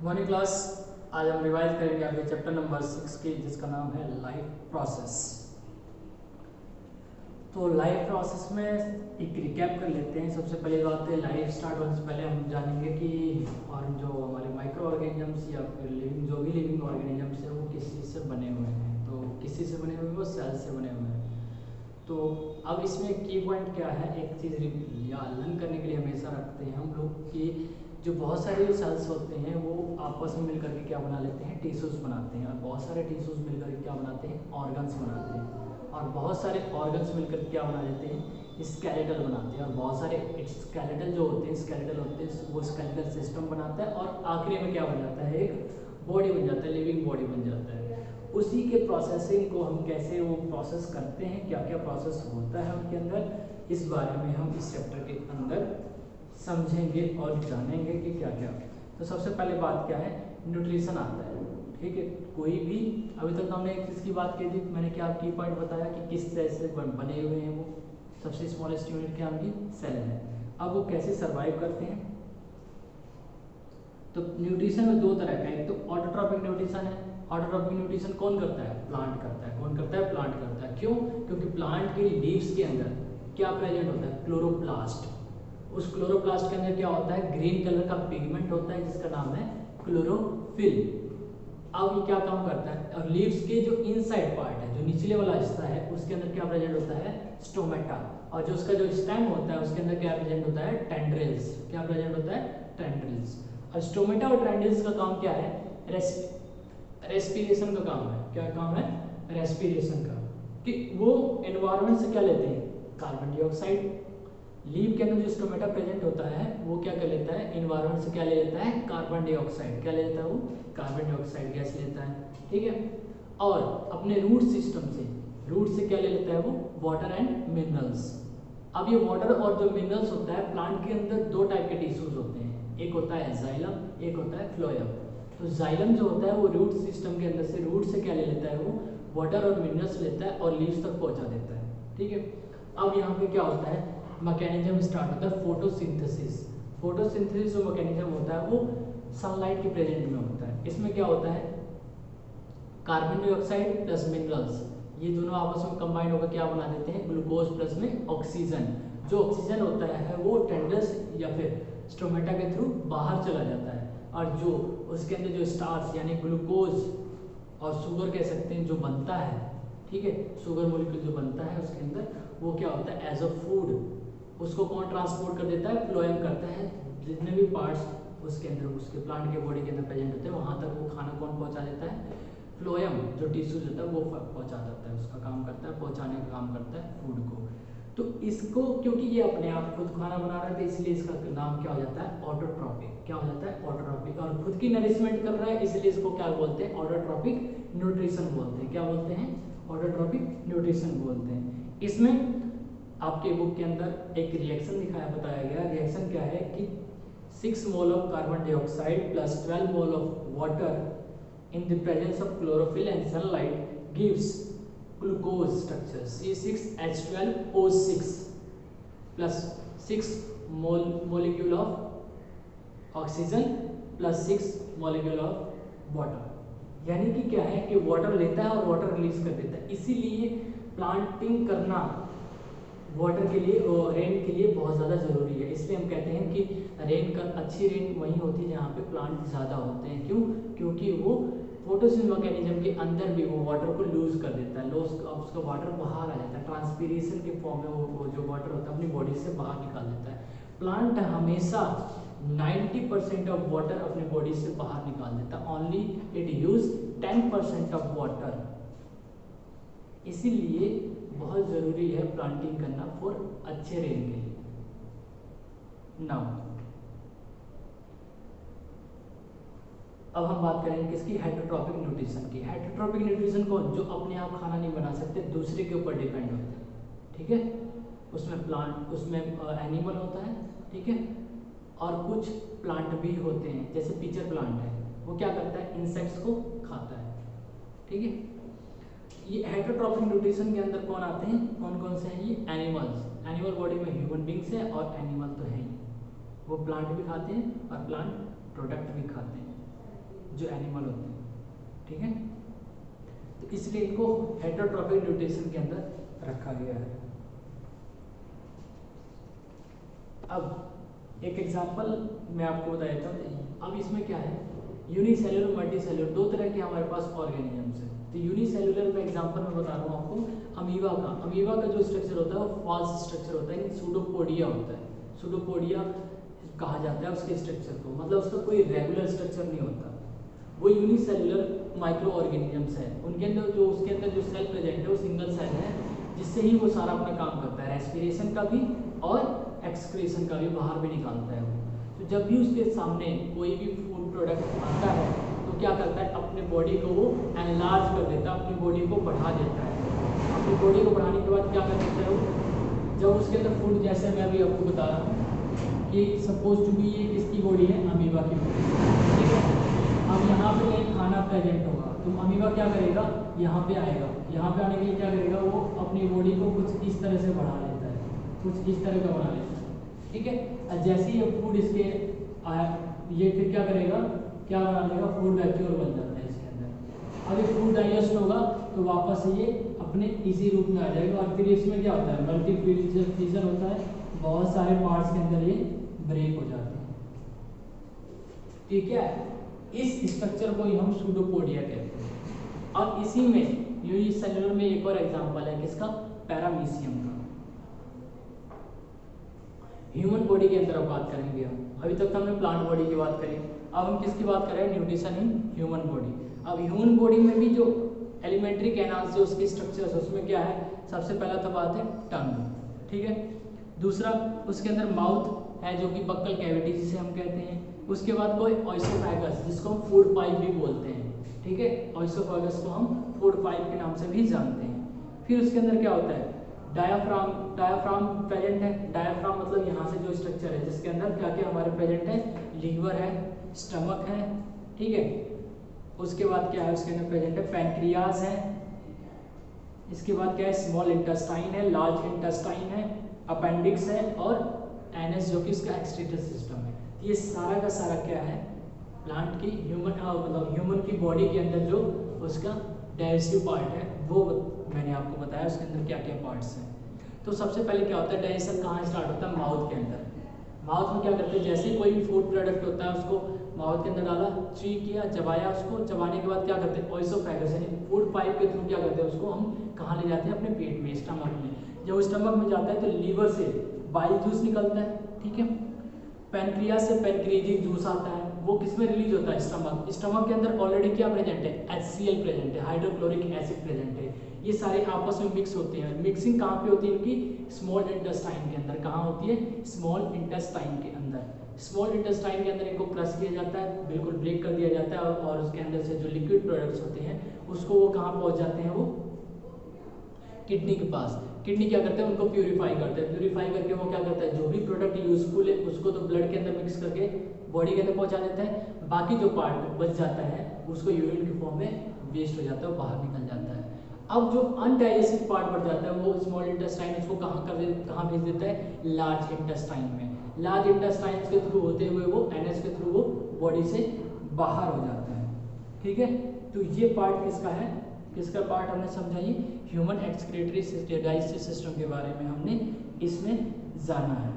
Morning class. आज हम revise करेंगे आपके चैप्टर नंबर 6 की, जिसका नाम है लाइफ प्रोसेस। तो लाइफ प्रोसेस में एक रिकैप कर लेते हैं। सबसे पहली बात है, लाइफ स्टार्ट होने से पहले हम जानेंगे कि और जो हमारे माइक्रो ऑर्गेनिजम्स या फिर लिविंग जो भी लिविंग ऑर्गेनिजम्स है वो किस चीज़ से बने हुए हैं। तो किस चीज़ से बने हुए हैं? वो सेल से बने हुए हैं। तो अब इसमें की पॉइंट क्या है, एक चीज़ या लर्न करने के लिए हमेशा रखते हैं हम लोग कि जो बहुत सारे सेल्स होते हैं वो आपस में मिलकर के क्या बना लेते हैं, टिश्यूज़ बनाते हैं। और बहुत सारे टिश्यूज़ मिलकर के क्या बनाते हैं, ऑर्गन्स बनाते हैं। और बहुत सारे ऑर्गन्स मिलकर क्या बना लेते हैं, स्केलेटल बनाते हैं। और बहुत सारे स्केलेटल जो होते हैं वो स्केलेटल सिस्टम बनाता है। और आखिरी में क्या बन जाता है, एक बॉडी बन जाता है, लिविंग बॉडी बन जाता है। उसी के प्रोसेसिंग को हम कैसे वो प्रोसेस करते हैं, क्या क्या प्रोसेस होता है उनके अंदर, इस बारे में हम इस चैप्टर के अंदर समझेंगे और जानेंगे कि क्या क्या। तो सबसे पहले बात क्या है, न्यूट्रिशन आता है। ठीक है, कोई भी अभी तक हमने एक चीज़ की बात की थी, मैंने क्या की पॉइंट बताया कि किस तरह से बने हुए हैं वो। सबसे स्मॉलेस्ट यूनिट क्या उनकी सेल है। अब वो कैसे सर्वाइव करते हैं। तो न्यूट्रिशन में दो तरह का है, एक तो ऑटोट्रॉपिक न्यूट्रिशन है। ऑटोट्रॉपिक न्यूट्रिशन कौन करता है, प्लांट करता है। कौन करता है, प्लांट करता है। क्यों? क्योंकि प्लांट के लीव्स के अंदर क्या प्रेजेंट होता है, क्लोरोप्लास्ट। उस क्लोरोप्लास्ट के अंदर क्या होता है, ग्रीन कलर का पिगमेंट होता है जिसका नाम है क्लोरोफिल। अब ये क्या काम करता है, और लीव्स के जो इनसाइड पार्ट है, जो निचले वाला हिस्सा है, उसके अंदर क्या प्रेजेंट होता है, स्टोमेटा। और जो उसका जो स्टेम होता है उसके अंदर क्या प्रेजेंट होता है, टेंड्रिल्स। क्या प्रेजेंट होता है, टेंड्रिल्स। और स्टोमेटा और ट्रेंडिल्स का काम क्या है, रेस्पिरेशन का काम है। क्या काम है, रेस्पिरेशन का। कि वो एनवायरनमेंट से क्या लेते हैं, कार्बन डाइऑक्साइड। लीव के अंदर जो स्टोमेटा प्रेजेंट होता है वो क्या कर लेता है, एनवायरनमेंट से क्या ले लेता है, कार्बन डाइऑक्साइड। क्या ले लेता है वो, कार्बन डाइऑक्साइड गैस लेता है। ठीक है, और अपने रूट से क्या ले लेता है वो, वाटर एंड मिनरल्स। अब ये वाटर और जो मिनरल्स होता है, प्लांट के अंदर दो टाइप के टिश्यूज होते हैं, एक होता है जाइलम, एक होता है फ्लोएम। तो जाइलम जो होता है वो रूट सिस्टम के अंदर से, रूट से क्या ले लेता है वो, वाटर और मिनरल्स लेता है और लीव्स तक पहुंचा देता है। ठीक है, अब यहाँ पे क्या होता है, मैकेनिज्म स्टार्ट होता है, फोटोसिंथेसिस। फोटोसिंथेसिस जो मैकेनिज्म होता है वो सनलाइट के प्रेजेंट में होता है। इसमें क्या होता है, कार्बन डाइऑक्साइड प्लस मिनरल्स, ये दोनों आपस में कंबाइंड होकर क्या बना देते हैं, ग्लूकोज प्लस में ऑक्सीजन। जो ऑक्सीजन होता है वो टेंडल्स या फिर स्टोमेटा के थ्रू बाहर चला जाता है। और जो उसके अंदर जो स्टार्च यानी ग्लूकोज और शुगर कह सकते हैं जो बनता है, ठीक है, शुगर मोलिक्यूल जो बनता है उसके अंदर, वो क्या होता है, एज अ फूड उसको कौन ट्रांसपोर्ट कर देता है, फ्लोएम करता है। जितने भी पार्ट्स उसके अंदर, उसके प्लांट के बॉडी के अंदर प्रेजेंट होते हैं, वहाँ तक वो खाना कौन पहुँचा देता है, फ्लोएम। जो टिश्यूज होता है वो पहुँचा देता है, उसका काम करता है, पहुँचाने का काम करता है फूड को। तो इसको, क्योंकि ये अपने आप खुद खाना बना रहा है, इसलिए इसका नाम क्या हो जाता है, ऑटोट्रॉपिक। क्या हो जाता है, ऑटोट्रॉपिक। और खुद की नरिशमेंट कर रहा है, इसलिए इसको क्या बोलते हैं, ऑटोट्रॉपिक न्यूट्रिशन बोलते हैं। क्या बोलते हैं, ऑटोट्रॉपिक न्यूट्रिशन बोलते हैं। इसमें आपके बुक के अंदर एक रिएक्शन दिखाया, बताया गया। रिएक्शन क्या है कि 6 mole of carbon dioxide plus 12 mole of water in the presence of chlorophyll and sunlight gives glucose structure C6H12O6 plus 6 molecule of oxygen plus 6 molecule of water। यानी कि क्या है कि वाटर लेता है और वाटर रिलीज कर देता है। इसीलिए प्लांटिंग करना वाटर के लिए और रेन के लिए बहुत ज़्यादा ज़रूरी है। इसलिए हम कहते हैं कि रेन का, अच्छी रेन वहीं होती है जहाँ पे प्लांट ज़्यादा होते हैं। क्यों? क्योंकि वो फोटोसिंथेसिस मैकेनिज्म के अंदर भी वो वाटर को लूज कर देता है, उसका वाटर बाहर आ जाता है, ट्रांसपीरेशन के फॉर्म में वो जो वाटर होता है अपनी बॉडी से बाहर निकाल देता है। प्लांट हमेशा 90% ऑफ वाटर अपनी बॉडी से बाहर निकाल देता है, only it use 10% of water. इसीलिए बहुत ज़रूरी है प्लांटिंग करना फॉर अच्छे रेन के लिए। नाउ अब हम बात करेंगे किसकी, हेटरोट्रॉपिक न्यूट्रिशन की। हेटरोट्रॉपिक न्यूट्रिशन कौन, जो अपने आप खाना नहीं बना सकते, दूसरे के ऊपर डिपेंड होते हैं। ठीक है, उसमें प्लांट, उसमें एनिमल होता है, ठीक है, और कुछ प्लांट भी होते हैं, जैसे पिचर प्लांट है, वो क्या करता है, इंसेक्ट्स को खाता है। ठीक है, ये हेटरोट्रॉपिक न्यूट्रिशन के अंदर कौन आते हैं, कौन कौन से हैं, ये एनिमल्स। एनिमल बॉडी में ह्यूमन बींग्स है और एनिमल तो है ही, वो प्लांट भी खाते हैं और प्लांट प्रोडक्ट भी खाते हैं। जो एनिमल होते हैं, ठीक है। तो इसलिए इनको हेटरोट्रॉफिक न्यूट्रिशन के अंदर रखा गया है। अब एक एग्जांपल मैं आपको बता देता हूँ। अब इसमें क्या है, यूनिसेल्युलर मल्टीसेल्युलर, दो तरह के हमारे पास ऑर्गेनिजम्स हैं। तो यूनिसेल्युलर में एग्जांपल मैं बता रहा हूँ आपको अमीबा का। अमीबा का जो स्ट्रक्चर होता है वो फॉल्स स्ट्रक्चर होता है, सूडोपोडिया होता है। सूडोपोडिया कहा जाता है उसके स्ट्रक्चर को, मतलब उसका कोई रेगुलर स्ट्रक्चर नहीं होता। वो यूनिसेल्युलर माइक्रो ऑर्गेनिजम्स है, उनके अंदर जो उसके अंदर जो सेल प्रेजेंट है वो सिंगल सेल है, जिससे ही वो सारा अपना काम करता है, रेस्पिरेशन का भी और एक्सक्रीशन का भी, बाहर भी निकालता है वो। तो जब भी उसके सामने कोई भी फूड प्रोडक्ट आता है तो क्या करता है, अपने बॉडी को वो एनलार्ज कर देता है, अपनी बॉडी को बढ़ा देता है। अपनी बॉडी को बढ़ाने के बाद क्या कर देता है वो, जब उसके अंदर फूड, जैसे मैं अभी आपको बता रहा हूँ कि सपोज टू बी ये किसकी बॉडी है, अमीबा की बॉडी, ठीक है। अब यहाँ पे एक खाना प्रेजेंट होगा तो अमीबा क्या करेगा, यहाँ पे आएगा। यहाँ पे आने के लिए क्या करेगा, वो अपनी बॉडी को कुछ इस तरह से बढ़ा लेता है, कुछ इस तरह का बना लेता है, ठीक है। और जैसे ही ये फूड इसके आया, ये फिर क्या करेगा, क्या बना लेगा, फूड वैक्यूल बन जाता है इसके अंदर। अब ये फूड डाइजेस्ट होगा तो वापस ये अपने इसी रूप में आ जाएगा। और फिर इसमें क्या होता है, मल्टीप्लिकेशन होता है, बहुत सारे पार्ट्स के अंदर ये ब्रेक हो जाते हैं, ठीक है। इस स्ट्रक्चर को ही हम सूडोपोडिया कहते हैं। और इसी में यूनिसेल्युलर में एक और एग्जांपल है किसका, पैरामीशियम का। ह्यूमन बॉडी के अंदर अब बात करेंगे हम। अभी तक तो हमने प्लांट बॉडी की बात करी, अब हम किसकी बात कर रहे हैं, न्यूट्रिशन इन ह्यूमन बॉडी। अब ह्यूमन बॉडी में भी जो एलिमेंट्री कैनाल्स जो उसके स्ट्रक्चर्स, उसमें क्या है, सबसे पहला तो बात है टंग, ठीक है। दूसरा उसके अंदर माउथ है जो कि बक्कल कैविटी जिसे हम कहते हैं। उसके बाद कोई ऑइसोफेगस जिसको हम फूड पाइप भी बोलते हैं, ठीक है। ऑइसोफेगस को हम फूड पाइप के नाम से भी जानते हैं। फिर उसके अंदर क्या होता है, डायाफ्राम, डायाफ्राम प्रेजेंट है। डायाफ्राम मतलब यहाँ से जो स्ट्रक्चर है जिसके अंदर क्या क्या हमारे प्रेजेंट है, लीवर है, स्टमक है, ठीक है। उसके बाद क्या है, उसके अंदर प्रेजेंट है पैनक्रियाज है। इसके बाद क्या है, स्मॉल इंटेस्टाइन है, लार्ज इंटेस्टाइन है, अपेंडिक्स है और एनएस जो कि इसका एक्सक्रीटरी सिस्टम है। ये सारा का सारा क्या है, प्लांट की मतलब ह्यूमन की बॉडी के अंदर जो उसका डाइजेस्टिव पार्ट है वो मैंने आपको बताया, उसके अंदर क्या क्या पार्ट्स हैं। तो सबसे पहले क्या होता है, डाइजेशन कहाँ स्टार्ट होता है, माउथ के अंदर। माउथ में क्या करते हैं, जैसे कोई भी फूड प्रोडक्ट होता है उसको माउथ के अंदर डाला, ची किया, चबाया, उसको चबाने के बाद क्या करते हैं, ऑइसोफेगस यानी फूड पाइप के थ्रू क्या करते हैं, उसको हम कहाँ ले जाते हैं, अपने पेट में, स्टमक में। जब स्टमक में जाता है तो लीवर से बाइल जूस निकलता है, ठीक है। पैनक्रियाज से पैनक्रियाटिक जूस आता है, वो किस में रिलीज होता है, स्टमक। स्टमक के अंदर ऑलरेडी क्या प्रेजेंट है, HCl प्रेजेंट है, हाइड्रोक्लोरिक एसिड प्रेजेंट है। ये सारे आपस में मिक्स होते हैं। मिक्सिंग कहाँ पे होती है इनकी, स्मॉल इंटेस्टाइन के अंदर। कहाँ होती है, स्मॉल इंटेस्टाइन के अंदर। स्मॉल इंटेस्टाइन के अंदर इनको क्रश किया जाता है, बिल्कुल ब्रेक कर दिया जाता है और उसके अंदर से जो लिक्विड प्रोडक्ट्स होते हैं उसको वो कहाँ पहुँच जाते हैं, वो किडनी के पास। किडनी क्या करते हैं, उनको प्यूरिफाई करते हैं। प्यूरिफाई करके वो क्या करता है, जो भी प्रोडक्ट यूजफुल है उसको तो ब्लड के अंदर मिक्स करके बॉडी के अंदर पहुंचा देता है। बाकी जो पार्ट बच जाता है उसको यूरिन के फॉर्म में वेस्ट हो जाता है, बाहर निकल जाता है। अब जो अनडाइजेस्टेड पार्ट बढ़ जाता है वो स्मॉल इंटेस्टाइन उसको कहाँ भेज देता है, लार्ज इंटेस्टाइन में। लार्ज इंटेस्टाइन के थ्रू होते हुए वो एनएस के थ्रू वो बॉडी से बाहर हो जाता है, ठीक है। तो ये पार्ट किसका है, किसका पार्ट हमने समझा, ये ह्यूमन एक्सक्रीटरी डाइजेस्टिव सिस्टम के बारे में हमने इसमें जाना है।